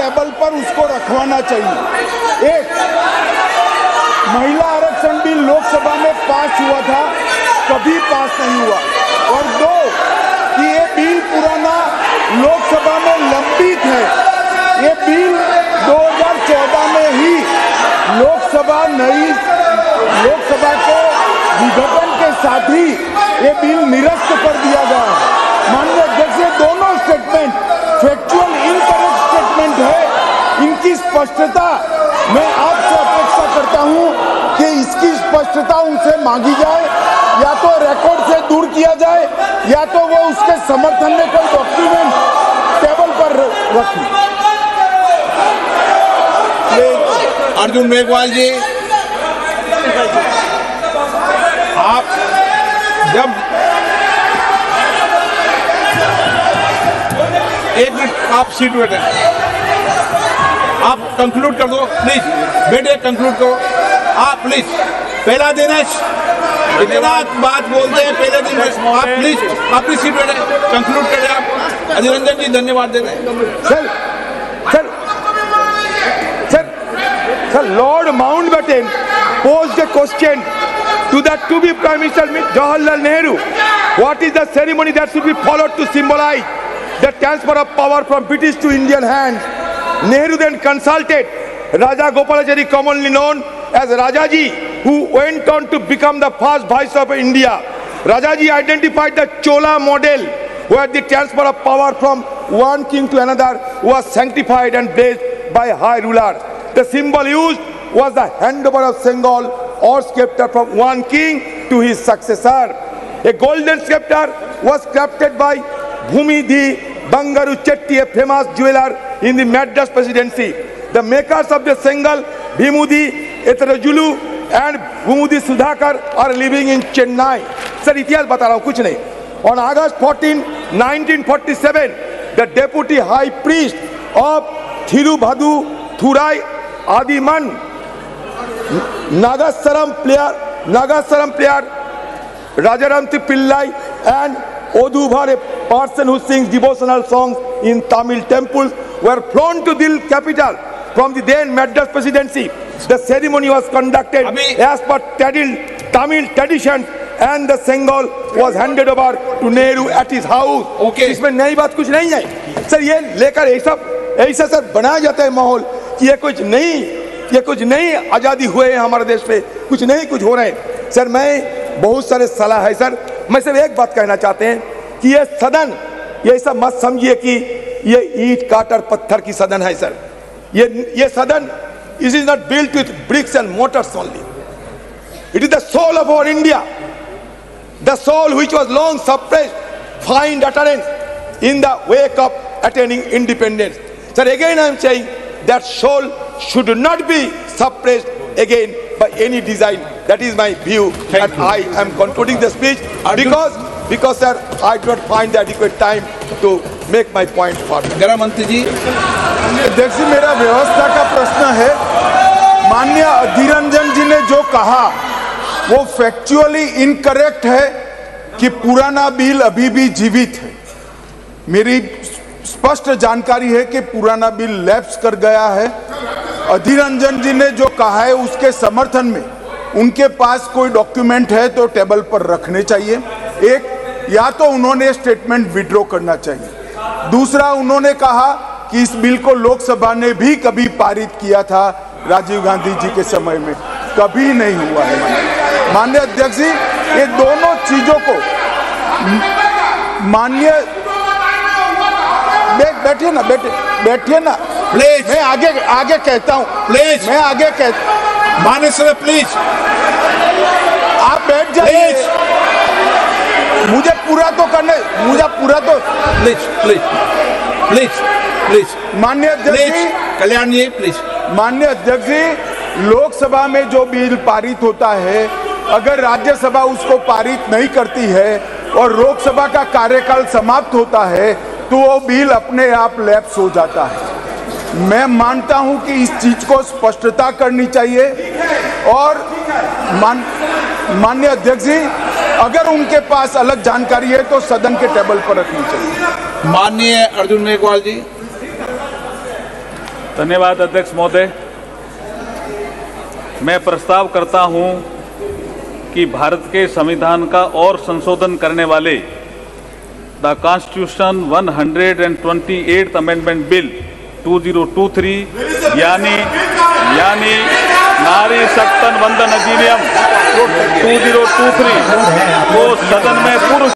Table पर उसको रखवाना चाहिए। एक, महिला आरक्षण बिल लोकसभा में पास हुआ था, कभी पास नहीं हुआ। और दो, कि ये बिल पुराना लोकसभा में लंबित है। ये बिल 2014 में ही लोकसभा के विघटन के साथ ही ये बिल निरस्त कर दिया गया है। माननीय अध्यक्ष, दोनों स्टेटमेंट फैक्चुअल इनकरेक्ट स्टेटमेंट है। इनकी स्पष्टता मैं आपसे अपेक्षा करता हूं कि इसकी स्पष्टता उनसे मांगी जाए, या तो रिकॉर्ड से दूर किया जाए, या तो वो उसके समर्थन में कोई डॉक्यूमेंट टेबल पर रखें। अर्जुन मेघवाल जी, आप जब एक मिनट आप सीट बैठे, आप कंक्लूड कर दो प्लीज। बेटे कंक्लूड करो आप प्लीज। पहला दिन है, इतना बात बोलते हैं पहले दिन। आप प्लीज अपनी सीट बैठे, कंक्लूड करें आप। अजय रंजन जी धन्यवाद दे रहे हैं। Sir, Lord Mountbatten posed a question to the to-be Prime Minister Jawaharlal Nehru. What is the ceremony that should be followed to symbolize the transfer of power from British to Indian hands? Nehru then consulted Raja Gopalachari, commonly known as Rajaji, who went on to become the first Vice of India. Rajaji identified the Chola model, where the transfer of power from one king to another was sanctified and blessed by high rulers. The symbol used was the handover of Sengal or scepter from one king to his successor. A golden scepter was crafted by Bhumidhi Bangaru Chetty, a famous jeweler in the Madras presidency. The makers of the Sengal, Bhimudhi Etarajulu and Bhumudhi Sudhakar, are living in Chennai. Sir, इतिहास बता रहा हूँ, कुछ नहीं। On August 14, 1947, the deputy high priest of Thiruvaduthurai Adiman Nagasaram player Rajaramthi Pillai and Odhuvar, a person who sings devotional songs in Tamil temples, were flown to Delhi capital from the then Madras presidency. The ceremony was conducted as per Tamil traditions, and the Sengal was handed over to Nehru at his house. Okay. इसमें नई बात कुछ नहीं है sir. ये लेकर ऐसा sir बनाया जाता है माहौल कि ये कुछ नहीं आज़ादी हुए हैं हमारे देश पे, कुछ हो रहे हैं। सर, मैं बहुत सारे सलाह है सर। मैं सिर्फ एक बात कहना चाहते हैं कि ये सदन, ये सब मत समझिए कि ये ईंट काटर पत्थर की सदन है सर। ये सदन is not built with bricks and mortars only. It is the soul of our India, the soul which was long suppressed find utterance in the wake of attaining independence. Sir, again I am saying that soul should not be suppressed again by any design. That is my view, and I am concluding the speech because sir, I do not find the adequate time to make my point further. गृह मंत्री जी, अध्यक्ष जी, मेरा व्यवस्था का प्रश्न है। माननीय अधीर रंजन जी ने जो कहा वो फैक्चुअली इनकरेक्ट है कि पुराना बिल अभी भी जीवित है। मेरी स्पष्ट जानकारी है कि पुराना बिल लैप्स कर गया है। अधीर रंजन जी ने जो कहा है उसके समर्थन में उनके पास कोई डॉक्यूमेंट है तो टेबल पर रखने चाहिए। एक, या तो उन्होंने स्टेटमेंट विड्रॉ करना चाहिए। दूसरा, उन्होंने कहा कि इस बिल को लोकसभा ने भी कभी पारित किया था राजीव गांधी जी के समय में, कभी नहीं हुआ है। माननीय अध्यक्ष जी, ये दोनों चीजों को माननीय बैठिए ना प्लीज। मैं आगे कहता हूँ प्लीज, मैं आगे कहता। माननीय सर प्लीज आप बैठ जाइए। मुझे पूरा तो प्लीज माननीय अध्यक्ष जी, कल्याण जी प्लीज। माननीय अध्यक्ष जी, लोकसभा में जो बिल पारित होता है, अगर राज्यसभा उसको पारित नहीं करती है और लोकसभा का कार्यकाल समाप्त होता है तो वो बिल अपने आप लैप्स हो जाता है। मैं मानता हूं कि इस चीज को स्पष्टता करनी चाहिए और माननीय अध्यक्ष जी, अगर उनके पास अलग जानकारी है तो सदन के टेबल पर रखनी चाहिए। माननीय अर्जुन मेघवाल जी। धन्यवाद अध्यक्ष महोदय। मैं प्रस्ताव करता हूं कि भारत के संविधान का और संशोधन करने वाले the constitution 128th amendment bill 2023 यानी नारी शक्तन वंदन अधिनियम 2023 को सदन में पूर्व